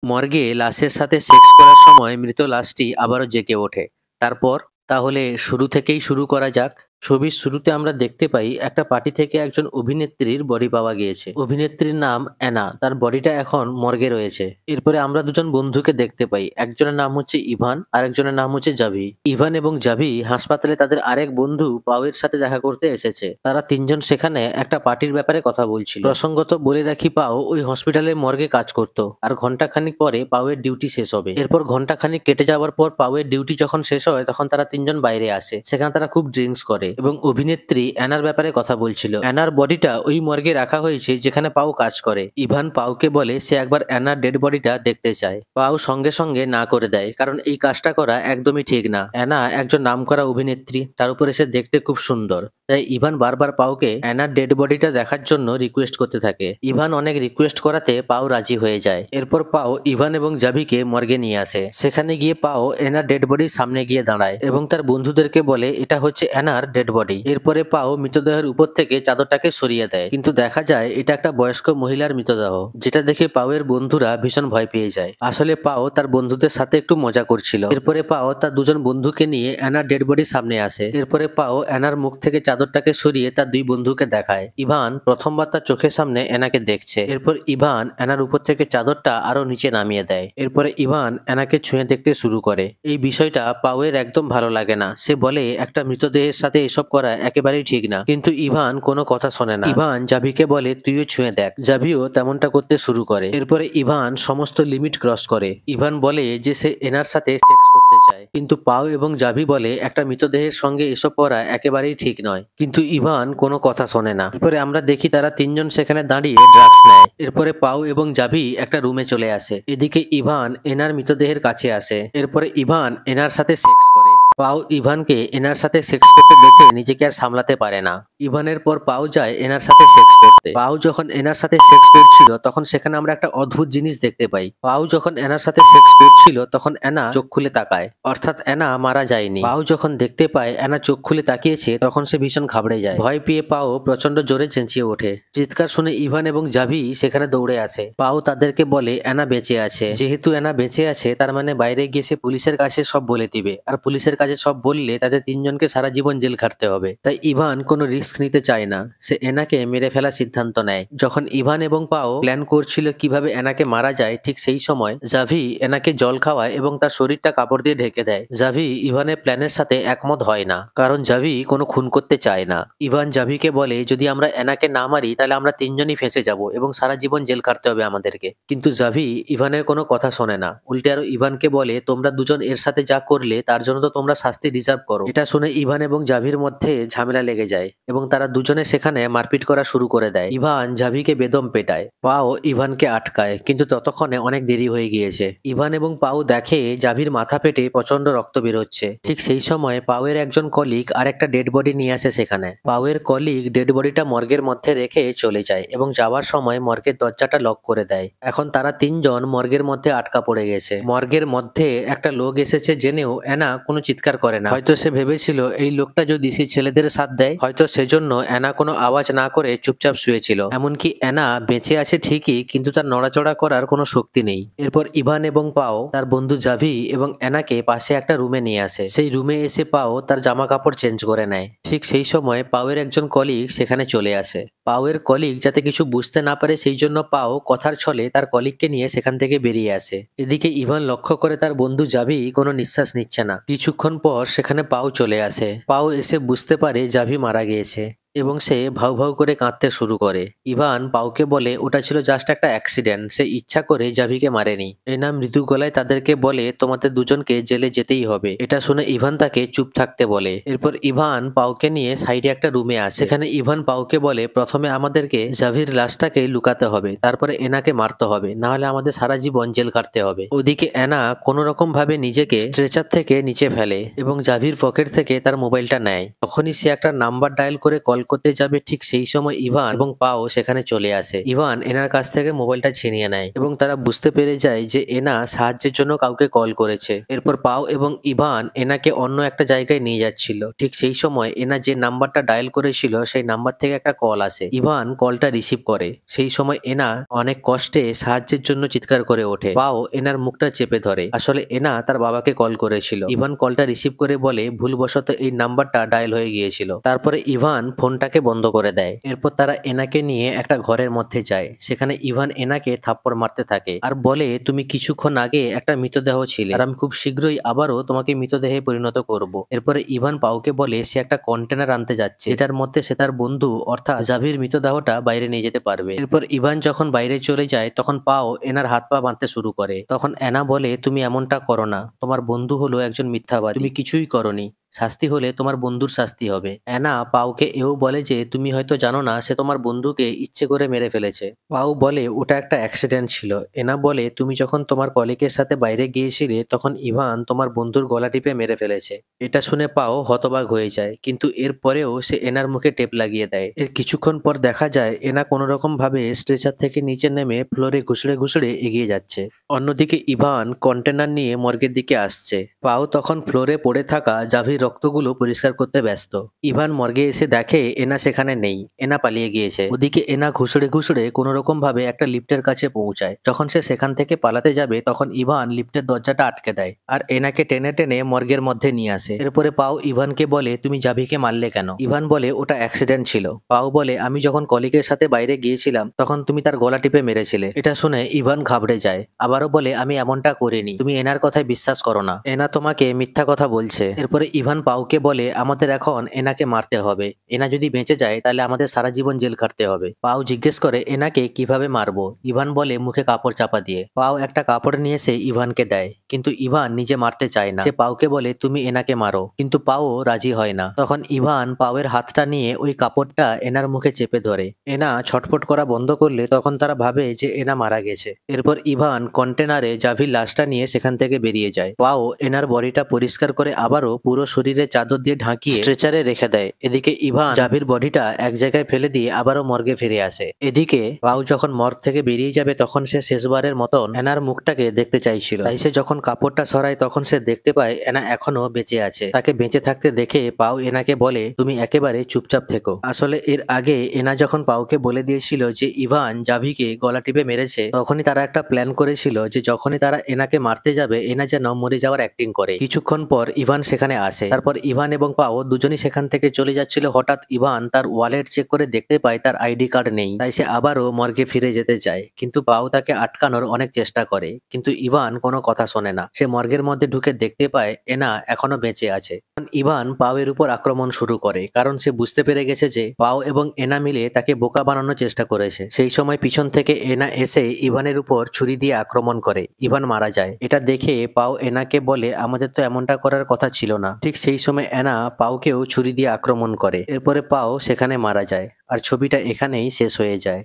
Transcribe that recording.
মর্গে লাশের সাথে সেক্স করার সময় মৃত লাশটি আবারও জেগে ওঠে। তারপর তাহলে শুরু থেকেই শুরু করা যাক। ছবির শুরুতে আমরা দেখতে পাই একটা পার্টি থেকে একজন অভিনেত্রীর বডি পাওয়া গিয়েছে। অভিনেত্রীর নাম অ্যানা, তার বডিটা এখন মর্গে রয়েছে। এরপরে আমরা দুজন বন্ধুকে দেখতে পাই, একজনের নাম হচ্ছে ইভান আর একজনের নাম হচ্ছে জাভি। ইভান এবং জাভি হাসপাতালে তাদের আরেক বন্ধু পাওয়ের সাথে দেখা করতে এসেছে। তারা তিনজন সেখানে একটা পার্টির ব্যাপারে কথা বলছিল। প্রসঙ্গত বলে রাখি, পাও ওই হসপিটালে মর্গে কাজ করত আর ঘন্টাখানিক পরে পাওয়ের ডিউটি শেষ হবে। এরপর ঘন্টাখানিক কেটে যাওয়ার পর পাওয়ের ডিউটি যখন শেষ হয় তখন তারা তিনজন বাইরে আসে। সেখানে তারা খুব ড্রিঙ্কস করে এবং অভিনেত্রী অ্যানার ব্যাপারে কথা বলছিল। অ্যানার বডিটা ওই মর্গে রাখা হয়েছে যেখানে পাও কাজ করে। ইভান পাওকে বলে সে একবার অ্যানার ডেড বডিটা দেখতে চায়। পাও সঙ্গে সঙ্গে না করে দেয়, কারণ এই কাজটা করা একদমই ঠিক না। অ্যানা একজন নামকরা অভিনেত্রী, তার উপরে সে দেখতে খুব সুন্দর। তাই ইভান বারবার পাওকে অ্যানার ডেড বডিটা দেখার জন্য রিকোয়েস্ট করতে থাকে। ইভান অনেক রিকোয়েস্ট করাতে পাও রাজি হয়ে যায়। এরপর পাও ইভান এবং জাভিকে মর্গে নিয়ে আসে। সেখানে গিয়ে পাও অ্যানার ডেড বডির সামনে গিয়ে দাঁড়ায় এবং তার বন্ধুদেরকে বলে এটা হচ্ছে অ্যানার ডেড বডি। এরপরে পাও মৃতদেহের উপর থেকে চাদরটাকে সরিয়ে দেয়, কিন্তু দেখা যায় এটা একটা বয়স্ক মহিলার মৃতদেহ, যেটা দেখে পাওয়ের বন্ধুরা ভীষণ ভয় পেয়ে যায়। আসলে পাও তার বন্ধুদের সাথে একটু মজা করছিল। এরপরে পাও তার দুজন বন্ধুকে নিয়ে অ্যানার ডেড বডির সামনে আসে। এরপরে পাও অ্যানার মুখ থেকে চাদরটাকে সরিয়ে তার দুই বন্ধুকে দেখায়। ইভান প্রথমবার তার চোখের সামনে অ্যানাকে দেখছে। এরপর ইভান অ্যানার উপর থেকে চাদরটা আরো নিচে নামিয়ে দেয়। এরপরে ইভান অ্যানাকে ছুঁয়ে দেখতে শুরু করে। এই বিষয়টা পাওয়ের একদম ভালো লাগে না। সে বলে একটা মৃতদেহের সাথে এসব করা একেবারেই ঠিক না, কিন্তু ইভান কোনো কথা শোনে না। ইভান জাভিকে বলে তুইও ছুঁয়ে দেখ। জাভিও তেমনটা করতে শুরু করে। এরপরে ইভান সমস্ত লিমিট ক্রস করে। ইভান বলে যে সে এনার সাথে সেক্স করতে চায়, কিন্তু পাও এবং জাভি বলে একটা মৃতদেহের সঙ্গে এসব করা একেবারেই ঠিক নয়, কিন্তু ইভান কোনো কথা শোনে না। এরপরে আমরা দেখি তারা তিনজন সেখানে দাঁড়িয়ে ড্রাগস নেয়। এরপরে পাও এবং জাভি একটা রুমে চলে আসে। এদিকে ইভান এনার মৃতদেহের কাছে আসে। এরপরে ইভান এনার সাথে সেক্স করে। পাও ইভানকে এনার সাথে সেক্স করতে দেখে নিজেকে আর সামলাতে পারে না। ইভানের পর পাও যায় এনার সাথে সেক্স করতে। পাও যখন এনার সাথে সেক্স করছিল তখন সেখানে আমরা একটা অদ্ভুত জিনিস দেখতে পাই। পাও যখন এনার সাথে সেক্স করছিল তখন এনা চোখ খুলে তাকায়, অর্থাৎ এনা মারা যায়নি। পাও যখন দেখতে পায় এনা চোখ খুলে তাকিয়েছে তখন সে ভীষণ ঘাবড়ে যায়। ভয় পেয়ে পাও প্রচন্ড জোরে চেঁচিয়ে ওঠে। চিৎকার শুনে ইভান এবং জাভি সেখানে দৌড়ে আসে। পাও তাদেরকে বলে এনা বেঁচে আছে। যেহেতু এনা বেঁচে আছে তার মানে বাইরে গিয়ে সে পুলিশের কাছে সব বলে দিবে, আর পুলিশের কাছে সব বললে তাদের তিনজনকে সারা জীবন জেল খাটতে হবে। তাই ইভান কোনো রিস্ক নিতে চায় না। সে এনাকে মেরে ফেলার সিদ্ধান্ত নেয়। যখন ইভান এবং পাও প্ল্যান করছিল কিভাবে এনাকে মারা যায়, ঠিক সেই সময় জাভি এনাকে জল খাওয়ায় এবং তার শরীরটা কাপড় দিয়ে ঢেকে দেয়। জাভি ইভানের প্ল্যানের সাথে একমত হয় না, কারণ জাভি কোনো খুন করতে চায় না। ইভান জাভিকে বলে যদি আমরা এনাকে না মারি তাহলে আমরা তিনজনই ফেঁসে যাব এবং সারা জীবন জেল কাটতে হবে আমাদেরকে। কিন্তু জাভি ইভানের কোনো কথা শোনে না, উল্টে আরো ইভানকে বলে তোমরা দুজন এর সাথে যা করলে তার জন্য তো তোমরা শাস্তি ডিজার্ভ করো। এটা শুনে ইভান এবং জাভির মধ্যে ঝামেলা লেগে যায় এবং তারা দুজনে সেখানে মারপিট করা শুরু করে দেয়। ইভান জাভিকে বেদম পেটায়। পাও ইভানকে আটকায়, কিন্তু ততক্ষণে অনেক দেরি হয়ে গিয়েছে। ইভান এবং পাও দেখে জাভির মাথা পেটে প্রচন্ড রক্ত বেরোচ্ছে। ঠিক সেই সময় পাওয়ের একজন কলিগ আর একটা ডেড বডি নিয়ে আসে সেখানে। পাওয়ের কলিগ ডেড বডিটা মর্গের মধ্যে রেখে চলে যায় এবং যাওয়ার সময় মর্গের দরজাটা লক করে দেয়। এখন তারা তিনজন মর্গের মধ্যে আটকা পড়ে গেছে। মর্গের মধ্যে একটা লোক এসেছে জেনেও অ্যানা কোনো চিৎকার করে না। হয়তো সে ভেবেছিল এই লোকটা যদি সেই ছেলেদের সাথ দেয়, হয়তো সেজন্য অ্যানা কোনো আওয়াজ না করে চুপচাপ শুয়েছিল। এমনকি অ্যানা বেঁচে আছে ঠিকই, কিন্তু তার নড়াচড়া করার কোনো শক্তি নেই। এরপর ইভান এবং পাও তার বন্ধু জাভি এবং অ্যানাকে পাশে একটা রুমে নিয়ে আসে। সেই রুমে এসে পাও তার জামা কাপড় চেঞ্জ করে নেয়। ঠিক সেই সময় পাওয়ের একজন কলিগ সেখানে চলে আসে। পাওয়ের কলিগ যাতে কিছু বুঝতে না পারে সেই জন্য পাও কথার ছলে তার কলিগকে নিয়ে সেখান থেকে বেরিয়ে আসে। এদিকে ইভান লক্ষ্য করে তার বন্ধু জাভি কোনো নিঃশ্বাস নিচ্ছে না। কিছুক্ষণ পর সেখানে পাও চলে আসে। পাও এসে বুঝতে পারে জাভি মারা গিয়েছে এবং সে ভাউ ভাউ করে কাঁদতে শুরু করে। ইভান পাওকে বলে ওটা ছিল জাস্ট একটা অ্যাক্সিডেন্ট, সে ইচ্ছা করে জাভিকে মারেনি। এনা মৃদু গলায় তাদেরকে বলে তোমাদের দুজনকে জেলে যেতেই হবে। এটা শুনে ইভান তাকে চুপ থাকতে বলে। এরপর ইভান পাওকে নিয়ে সাইডে একটা রুমে আসে। সেখানে ইভান পাওকে বলে প্রথমে আমাদেরকে জাভির লাশটাকে লুকাতে হবে, তারপরে এনাকে মারতে হবে, না হলে আমাদের সারা জীবন জেল কাটতে হবে। ওদিকে এনা কোনো রকম ভাবে নিজেকে স্ট্রেচার থেকে নিচে ফেলে এবং জাভির পকেট থেকে তার মোবাইলটা নেয়। তখনই সে একটা নাম্বার ডায়াল করে কল কল করতে যাবে ঠিক সেই সময় ইভান এবং পাও সেখানে চলে আসে। ইভান এনার কাছ থেকে মোবাইলটা ছিনিয়ে নেয় এবং তারা বুঝতে পেরে যায় যে এনা সাহায্যের জন্য কাউকে কল করেছে। এরপর পাও এবং ইভান এনাকে অন্য একটা জায়গায় নিয়ে যাচ্ছিল। ঠিক সেই সময় এনা যে নাম্বারটা ডায়াল করেছিল সেই নাম্বার থেকে একটা কল আসে। ইভান কলটা রিসিভ করে। সেই সময় এনা অনেক কষ্টে সাহায্যের জন্য চিৎকার করে ওঠে। পাও এনার মুখটা চেপে ধরে। আসলে এনা তার বাবাকে কল করেছিল। ইভান কলটা রিসিভ করে বলে ভুলবশত এই নাম্বারটা ডায়াল হয়ে গিয়েছিল। তারপরে ইভান ফোনটাকে বন্ধ করে দেয়। এরপর তারা এনাকে নিয়ে একটা ঘরের মধ্যে যায়। সেখানে ইভান এনাকে থাপ্পড় মারতে থাকে আর বলে তুমি কিছুক্ষণ আগে একটা মৃতদেহ ছিলে আর আমি খুব শীঘ্রই আবারও তোমাকে মৃতদেহে পরিণত করব। এরপরে ইভান পাওকে বলে সে একটা কন্টেনার আনতে যাচ্ছে যেটার মধ্যে সে তার বন্ধু অর্থাৎ জাভির মৃতদেহটা বাইরে নিয়ে যেতে পারবে। এরপর ইভান যখন বাইরে চলে যায় তখন পাও এনার হাত পা বাঁধতে শুরু করে। তখন এনা বলে তুমি এমনটা করো না, তোমার বন্ধু হলো একজন মিথ্যাবাদী, তুমি কিছুই করনি, শাস্তি হলে তোমার বন্ধুর শাস্তি হবে। অ্যানা পাওকে এও বলে যে তুমি হয়তো জানো না সে তোমার বন্ধুকে ইচ্ছে করে মেরে ফেলেছে। পাও বলে ওটা একটা অ্যাক্সিডেন্ট ছিল। এনা বলে তুমি যখন তোমার কলিগের সাথে বাইরে গিয়েছিলে তখন ইভান তোমার বন্ধুর গলা টিপে মেরে ফেলেছে। এটা শুনে পাও হতবাক হয়ে যায়, কিন্তু এর পরেও সে এনার মুখে টেপ লাগিয়ে দেয়। এর কিছুক্ষণ পর দেখা যায় এনা কোনো রকম ভাবে স্ট্রেচার থেকে নিচে নেমে ফ্লোরে ঘুষড়ে ঘুষড়ে এগিয়ে যাচ্ছে। অন্যদিকে ইভান কন্টেনার নিয়ে মর্গের দিকে আসছে। পাও তখন ফ্লোরে পড়ে থাকা জাভির রক্তগুলো পরিষ্কার করতে ব্যস্ত। ইভান মর্গে এসে দেখে এনা সেখানে নেই, এনা পালিয়ে গিয়েছে। ওদিকে এনা ঘুষড়ে ঘুষড়ে কোনো রকম ভাবে একটা লিফটের কাছে পৌঁছায়। যখন সে সেখান থেকে পালাতে যাবে তখন ইভান লিফটের দরজাটা আটকে দেয় আর এনাকে টেনে টেনে মর্গের মধ্যে নিয়ে আসে। এরপরে পাও ইভানকে বলে তুমি জাভিকে মারলে কেন? ইভান বলে ওটা অ্যাক্সিডেন্ট ছিল। পাও বলে আমি যখন কলিগের সাথে বাইরে গিয়েছিলাম তখন তুমি তার গলা টিপে মেরেছিলে। এটা শুনে ইভান ঘাবড়ে যায়। আবারও বলে আমি এমনটা করিনি, তুমি এনার কথায় বিশ্বাস করো না, এনা তোমাকে মিথ্যা কথা বলছে। এরপরে ইভান পাওকে বলে আমাদের এখন এনাকে মারতে হবে, এনা যদি বেঁচে যায় তাহলে আমাদের সারা জীবন জেল খাটতে হবে। পাও জিজ্ঞেস করে এনাকে কিভাবে মারবো? ইভান বলে মুখে কাপড় চাপা দিয়ে। পাও একটা কাপড় নিয়ে এসে ইভানকে দেয়, কিন্তু ইভান নিজে মারতে চায় না। সে পাওকে বলে তুমি এনাকে মারো, কিন্তু পাও রাজি হয় না। তখন ইভান পাওয়ের হাতটা নিয়ে ওই কাপড়টা এনার মুখে চেপে ধরে। এনা ছটফট করা বন্ধ করলে তখন তারা ভাবে যে এনা মারা গেছে। এরপর ইভান কন্টেনারে জাভির লাশটা নিয়ে সেখান থেকে বেরিয়ে যায়। পাও এনার বডিটা পরিষ্কার করে আবারও পুরো শরীরে চাদর দিয়ে ঢাকিয়ে স্ট্রেচারে রেখে দেয়। এদিকে ইভান জাভির বডিটা এক জায়গায় ফেলে দিয়ে আবারও মর্গে ফিরে আসে। এদিকে পাও যখন মর্গ থেকে বেরিয়ে যাবে তখন সে শেষবারের মতন এনার মুখটাকে দেখতে চাইছিল। তাই সে যখন কাপড়টা সরায় তখন সে দেখতে পায় এনা এখনো বেঁচে আছে। তাকে বেঁচে থাকতে দেখে পাও এনাকে বলে তুমি একেবারে চুপচাপ থেকো। আসলে এর আগে এনা যখন পাওকে বলে দিয়েছিল যে ইভান জাভিকে গলা টিপে মেরেছে তখনই তারা একটা প্ল্যান করেছিল যে যখনই তারা এনাকে মারতে যাবে এনা যেন মরে যাওয়ার অ্যাক্টিং করে। কিছুক্ষণ পর ইভান সেখানে আসে। তারপর ইভান এবং পাও দুজনই সেখান থেকে চলে যাচ্ছিল। হঠাৎ ইভান তার ওয়ালেট চেক করে দেখতে পায় তার আইডি কার্ড নেই। তাই সে আবারও মর্গে ফিরে যেতে চায়, কিন্তু পাও তাকে আটকানোর অনেক চেষ্টা করে, কিন্তু ইভান কোনো কথা শোনে না। সে মর্গের মধ্যে ঢুকে দেখতে পায় এনা এখনো বেঁচে আছে। ইভান পাওয়ের উপর আক্রমণ শুরু করে, কারণ সে বুঝতে পেরে গেছে যে পাও এবং এনা মিলে তাকে বোকা বানানোর চেষ্টা করেছে। সেই সময় পিছন থেকে এনা এসে ইভানের উপর ছুরি দিয়ে আক্রমণ করে। ইভান মারা যায়। এটা দেখে পাও এনাকে বলে আমাদের তো এমনটা করার কথা ছিল না। ঠিক সেই সময় এনা পাওকেও ছুরি দিয়ে আক্রমণ করে। এরপরে পাও সেখানে মারা যায় আর ছবিটা এখানেই শেষ হয়ে যায়।